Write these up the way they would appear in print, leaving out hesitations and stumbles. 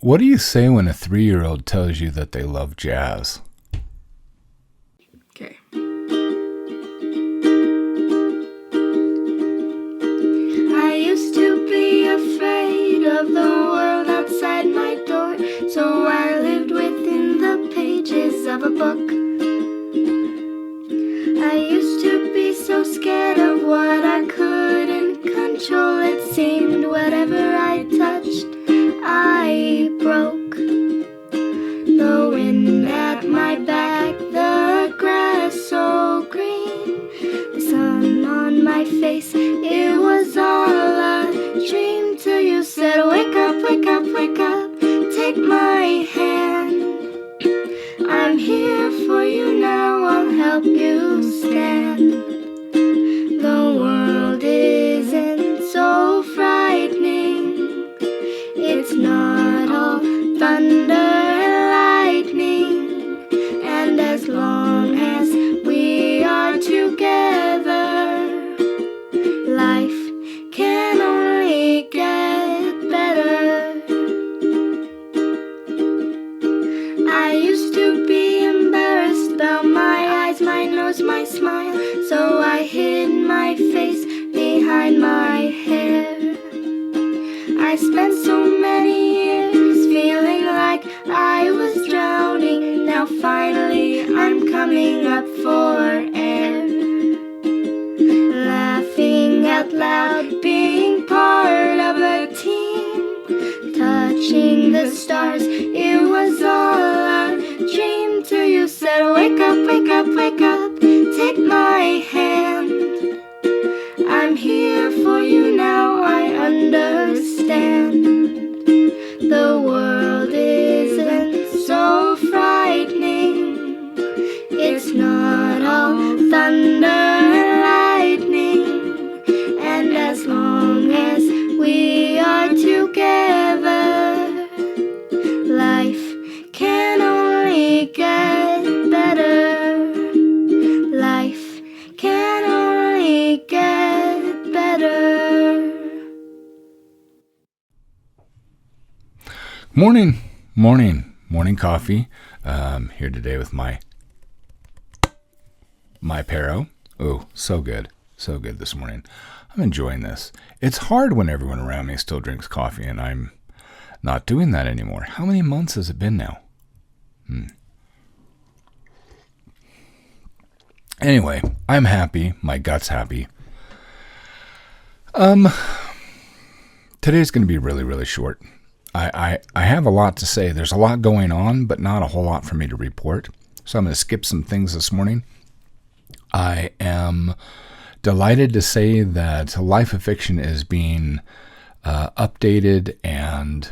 What do you say when a 3-year-old tells you that they love jazz? Okay. I used to be afraid of the world outside my door, so I lived within the pages of a book. I used to be so scared of what I couldn't control. It seemed whatever I touched, I broke. The wind at my back, the grass so green, the sun on my face, it was all a dream till you said, wake up, wake up, wake up, take my hand. I'm here for you now, I'll help you stand. The world isn't so frightening, it's not all thunder and lightning, and as long as we are together, life can only get better. I used to be embarrassed about my eyes, my nose, my smile, so I hid my face behind my hair. I spent so many years feeling like I was drowning. Now finally I'm coming up for air. Laughing out loud, being part of a team, touching the stars, it was all a dream till you said, wake up, wake up, wake up, take my hand. I'm here for you now, I understand. The world isn't so frightening, it's not all thunder and lightning, and as long as we are together, life can only get better. Life can only get better. Morning coffee. Here today with my Pero. Oh, so good this morning. I'm enjoying this. It's hard when everyone around me still drinks coffee and I'm not doing that anymore. How many months has it been now? Anyway, I'm happy. My gut's happy. Today's going to be really, really short. I have a lot to say. There's a lot going on, but not a whole lot for me to report. So I'm going to skip some things this morning. I am delighted to say that Life of Fiction is being updated, and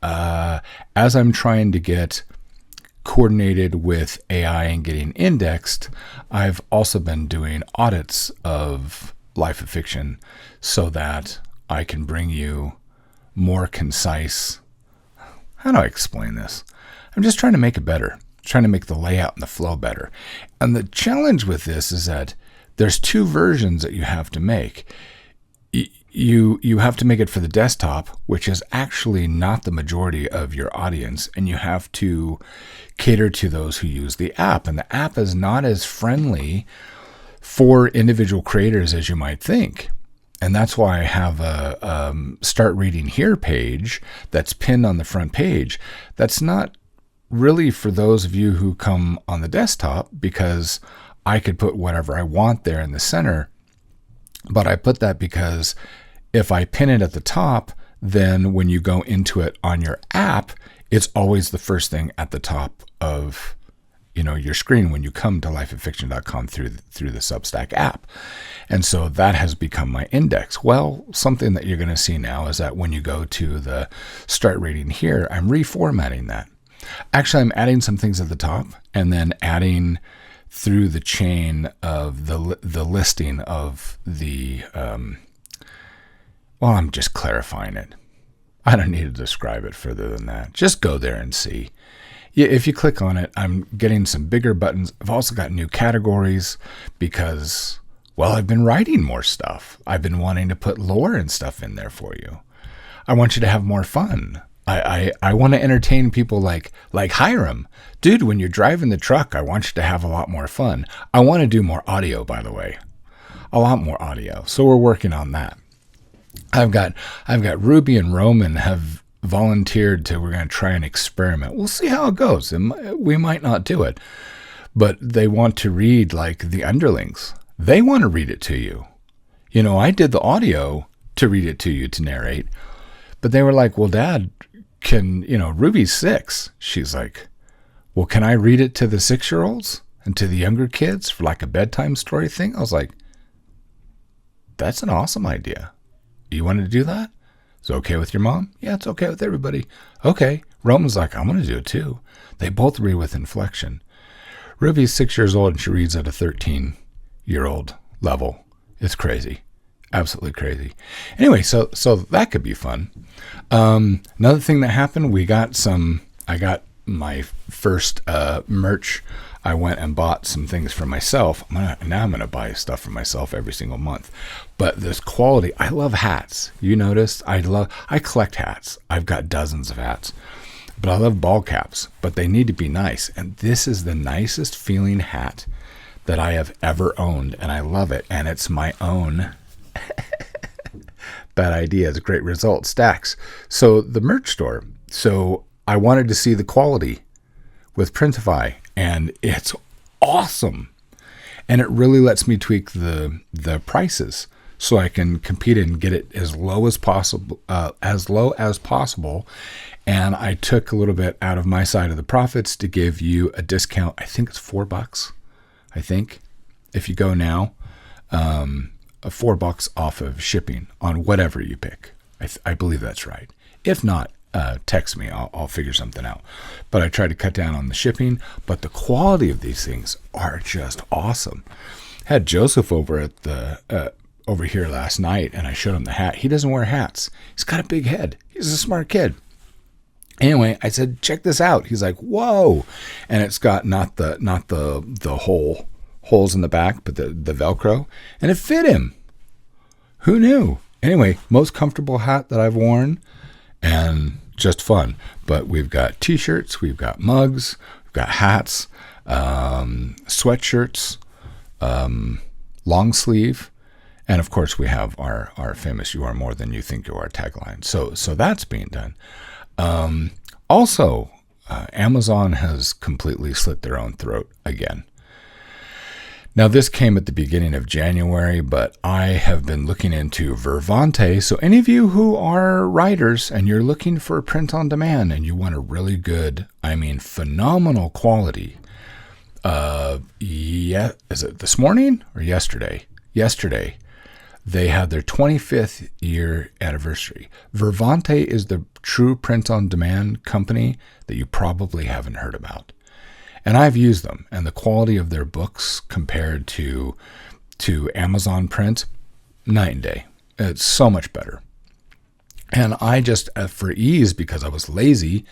as I'm trying to get coordinated with AI and getting indexed, I've also been doing audits of Life of Fiction so that I can bring you more concise. How do I explain this? I'm just trying to make it better, trying to make the layout and the flow better. And the challenge with this is that there's two versions that you have to make. You have to make it for the desktop, which is actually not the majority of your audience, and you have to cater to those who use the app. And the app is not as friendly for individual creators as you might think. And that's why I have a Start Reading Here page that's pinned on the front page. That's not really for those of you who come on the desktop, because I could put whatever I want there in the center. But I put that because if I pin it at the top, then when you go into it on your app, it's always the first thing at the top of your screen when you come to lifeoffiction.com through the Substack app. And so that has become my index. Well, something that you're going to see now is that when you go to the Start Reading Here, I'm reformatting that. Actually, I'm adding some things at the top and then adding through the chain of the listing of the, I'm just clarifying it. I don't need to describe it further than that. Just go there and see. Yeah, if you click on it, I'm getting some bigger buttons. I've also got new categories because, I've been writing more stuff. I've been wanting to put lore and stuff in there for you. I want you to have more fun. I want to entertain people like Hiram. Dude, when you're driving the truck, I want you to have a lot more fun. I want to do more audio, by the way. A lot more audio. So we're working on that. I've got Ruby and Roman have volunteered to, we're going to try an experiment. We'll see how it goes. We might not do it. But they want to read like the underlings. They want to read it to you. You know, I did the audio to read it to you, to narrate. But they were like, well, Dad, Ruby's 6. She's like, well, can I read it to the 6-year-olds and to the younger kids for like a bedtime story thing? I was like, that's an awesome idea. You want to do that? Is it okay with your mom? Yeah, it's okay with everybody. Okay. Roman's like, I'm going to do it too. They both read with inflection. Ruby's 6 years old and she reads at a 13-year-old level. It's crazy. Absolutely crazy. Anyway, so that could be fun. Another thing that happened, I got my first merch. I went and bought some things for myself. I'm going to buy stuff for myself every single month. But this quality, I love hats. You noticed? I collect hats. I've got dozens of hats. But I love ball caps, but they need to be nice. And this is the nicest feeling hat that I have ever owned, and I love it. And it's my own. Bad idea. It's a great result. Stacks. So the merch store. So I wanted to see the quality with Printify, and it's awesome. And it really lets me tweak the prices so I can compete and get it as low as possible. And I took a little bit out of my side of the profits to give you a discount. I think it's $4. I think if you go now, $4 off of shipping on whatever you pick. I believe that's right. If not, text me. I'll figure something out. But I try to cut down on the shipping. But the quality of these things are just awesome. Had Joseph over at the over here last night, and I showed him the hat. He doesn't wear hats. He's got a big head. He's a smart kid. Anyway, I said, check this out. He's like, whoa. And it's got not the holes in the back, but the Velcro. And it fit him. Who knew? Anyway, most comfortable hat that I've worn, and just fun. But we've got t-shirts, we've got mugs, we've got hats, sweatshirts, long sleeve. And of course, we have our famous "You Are More Than You Think You Are" tagline. So that's being done. Also, Amazon has completely slit their own throat again. Now, this came at the beginning of January, but I have been looking into Vervante. So any of you who are writers and you're looking for print on demand and you want a really good, phenomenal quality, is it this morning or yesterday? Yesterday. They had their 25th year anniversary. Vervante is the true print-on-demand company that you probably haven't heard about. And I've used them, and the quality of their books compared to Amazon print, night and day. It's so much better. And I just, for ease, because I was lazy,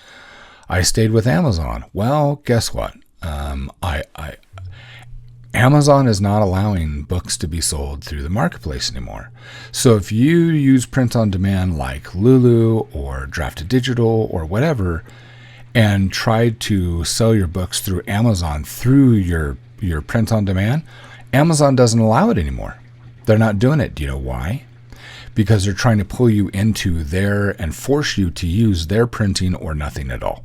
I stayed with Amazon. Well, guess what? Amazon is not allowing books to be sold through the marketplace anymore. So if you use print on demand like Lulu or Drafted Digital or whatever, and try to sell your books through Amazon through your print on demand, Amazon doesn't allow it anymore. They're not doing it. Do you know why? Because they're trying to pull you into their and force you to use their printing or nothing at all.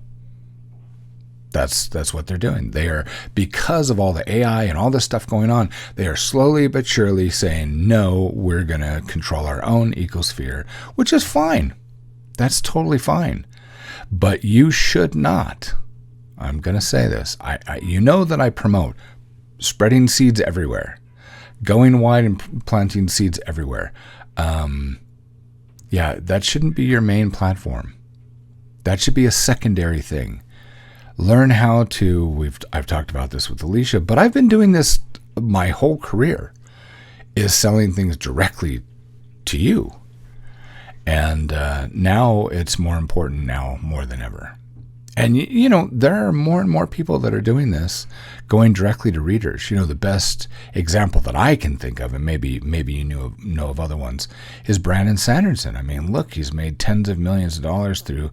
That's what they're doing. They are, because of all the AI and all this stuff going on, they are slowly but surely saying, no, we're going to control our own ecosphere, which is fine. That's totally fine. But you should not. I'm going to say this. You know that I promote spreading seeds everywhere, going wide and planting seeds everywhere. That shouldn't be your main platform. That should be a secondary thing. Learn how to, I've talked about this with Alicia, but I've been doing this my whole career, is selling things directly to you. And now it's more important now more than ever. And, there are more and more people that are doing this, going directly to readers. The best example that I can think of, and maybe you know of other ones, is Brandon Sanderson. Look, he's made tens of millions of dollars through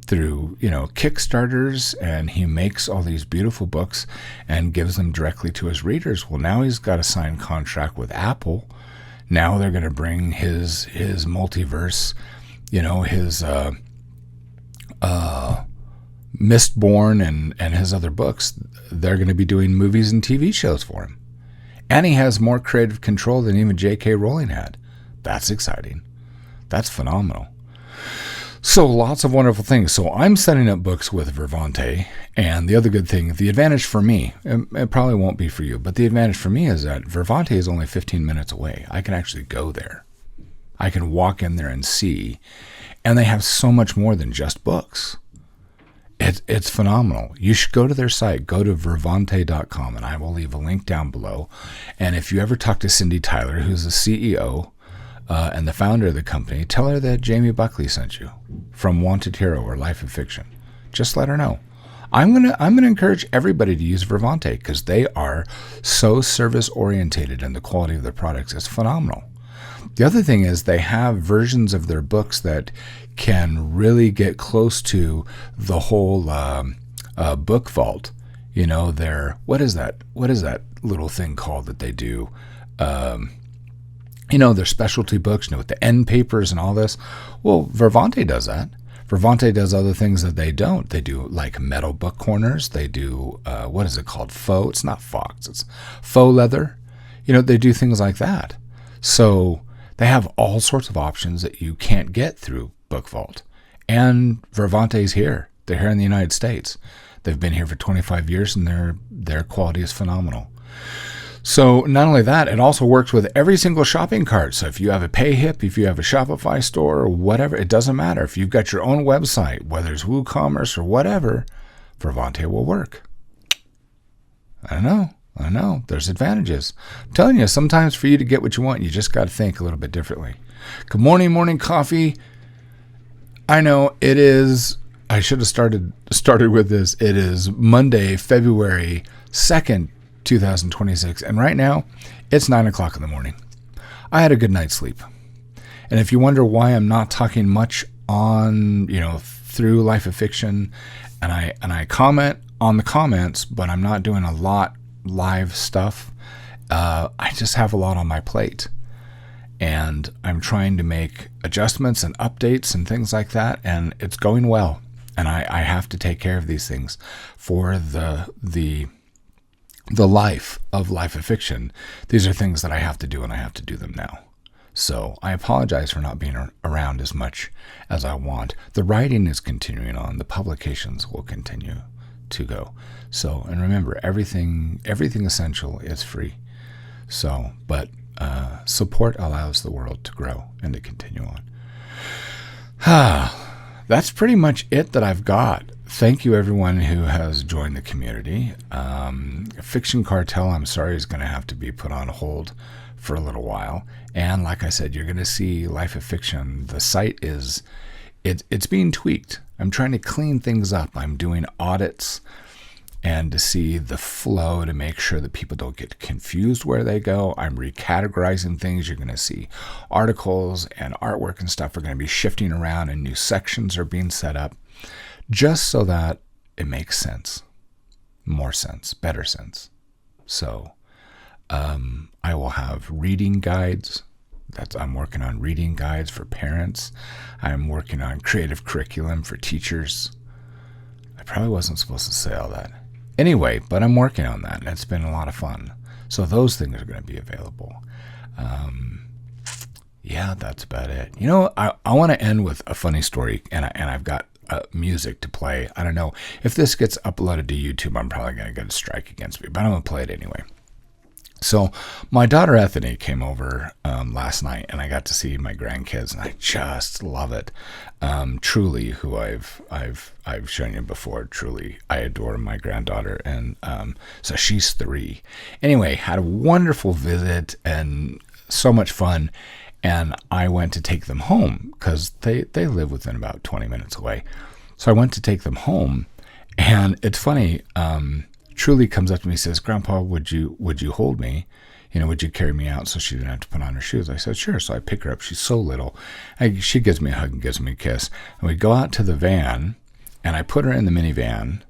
through, Kickstarters, and he makes all these beautiful books and gives them directly to his readers. Well, now he's got a signed contract with Apple. Now they're going to bring his multiverse, his Mistborn and his other books. They're going to be doing movies and TV shows for him. And he has more creative control than even J.K. Rowling had. That's exciting. That's phenomenal. So lots of wonderful things. So I'm setting up books with Vervante. And the other good thing, the advantage for me, it probably won't be for you, but the advantage for me is that Vervante is only 15 minutes away. I can actually go there. I can walk in there and see. And they have so much more than just books. It's phenomenal. You should go to their site. Go to vervante.com, and I will leave a link down below. And if you ever talk to Cindy Tyler, who's the CEO and the founder of the company, tell her that Jamie Buckley sent you from Wanted Hero or Life of Fiction. Just let her know. I'm gonna encourage everybody to use Vervante because they are so service orientated, and the quality of their products is phenomenal. The other thing is they have versions of their books that can really get close to the whole book vault. What is that little thing called that they do? Their specialty books, with the end papers and all this. Well, Vervante does that. Vervante does other things that they don't. They do like metal book corners. They do, what is it called? Faux. It's not Fox. It's faux leather. They do things like that. So they have all sorts of options that you can't get through Book Vault. And Vervante's here. They're here in the United States. They've been here for 25 years, and their quality is phenomenal. So not only that, it also works with every single shopping cart. So if you have a PayHip, if you have a Shopify store or whatever, it doesn't matter. If you've got your own website, whether it's WooCommerce or whatever, Vervante will work. I know. There's advantages. I'm telling you, sometimes for you to get what you want, you just got to think a little bit differently. Good morning, morning coffee. I know it is. I should have started with this. It is Monday, February 2nd, 2026. And right now, it's 9 o'clock in the morning. I had a good night's sleep. And if you wonder why I'm not talking much on, through Life of Fiction, and I comment on the comments, but I'm not doing a lot live stuff, I just have a lot on my plate. And I'm trying to make adjustments and updates and things like that, and it's going well. And I have to take care of these things for the life of Life of Fiction. These are things that I have to do, and I have to do them now. So I apologize for not being around as much as I want. The writing is continuing on. The publications will continue to go. So, and remember, everything essential is free. So, but support allows the world to grow and to continue on. That's pretty much it that I've got. Thank you, everyone who has joined the community. Fiction Cartel, I'm sorry, is going to have to be put on hold for a little while. And like I said, you're going to see Life of Fiction. The site it's being tweaked. I'm trying to clean things up. I'm doing audits and to see the flow to make sure that people don't get confused where they go. I'm recategorizing things. You're going to see articles and artwork and stuff are going to be shifting around, and new sections are being set up just so that it makes sense, more sense, better sense. So I will have reading guides. I'm working on reading guides for parents. I'm working on creative curriculum for teachers. I probably wasn't supposed to say all that. Anyway, but I'm working on that, and it's been a lot of fun. So those things are going to be available. Yeah, that's about it. I want to end with a funny story, and I've got music to play. I don't know. If this gets uploaded to YouTube, I'm probably going to get a strike against me, but I'm going to play it anyway. So my daughter Ethany came over last night, and I got to see my grandkids, and I just love it. Truly, who I've shown you before, truly, I adore my granddaughter, and so she's 3. Anyway, had a wonderful visit and so much fun, and I went to take them home because they live within about 20 minutes away. So I went to take them home, and it's funny. Truly comes up to me and says, "Grandpa, would you hold me? Would you carry me out so she didn't have to put on her shoes?" I said, "Sure." So I pick her up. She's so little. She gives me a hug and gives me a kiss. And we go out to the van, and I put her in the minivan,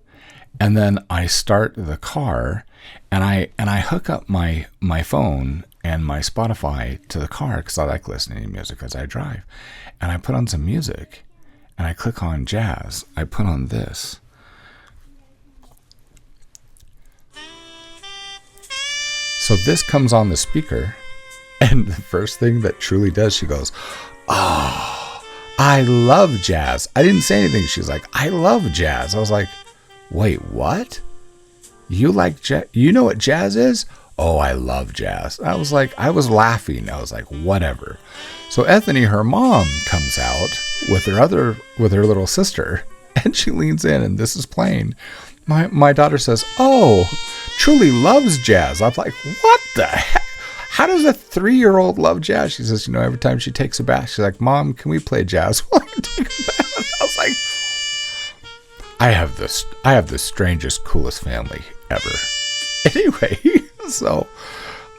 and then I start the car, and I hook up my phone and my Spotify to the car because I like listening to music as I drive. And I put on some music, and I click on jazz. I put on this. So this comes on the speaker, and the first thing that Truly does, she goes, "Oh, I love jazz." I didn't say anything. She's like, "I love jazz." I was like, "Wait, what? You like jazz? You know what jazz is?" "Oh, I love jazz." I was laughing. I was like, whatever. So Ethany, her mom, comes out with her little sister, and she leans in, and this is playing. My daughter says, "Oh, Truly loves jazz." I'm like, what the heck? How does a 3-year-old love jazz? She says, every time she takes a bath, she's like, "Mom, can we play jazz while I take a bath?" I was like, I have the strangest, coolest family ever. Anyway, so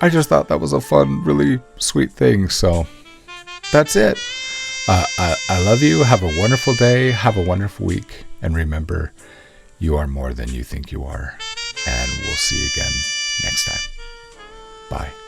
I just thought that was a fun, really sweet thing. So that's it. I love you. Have a wonderful day. Have a wonderful week. And remember, you are more than you think you are. And we'll see you again next time. Bye.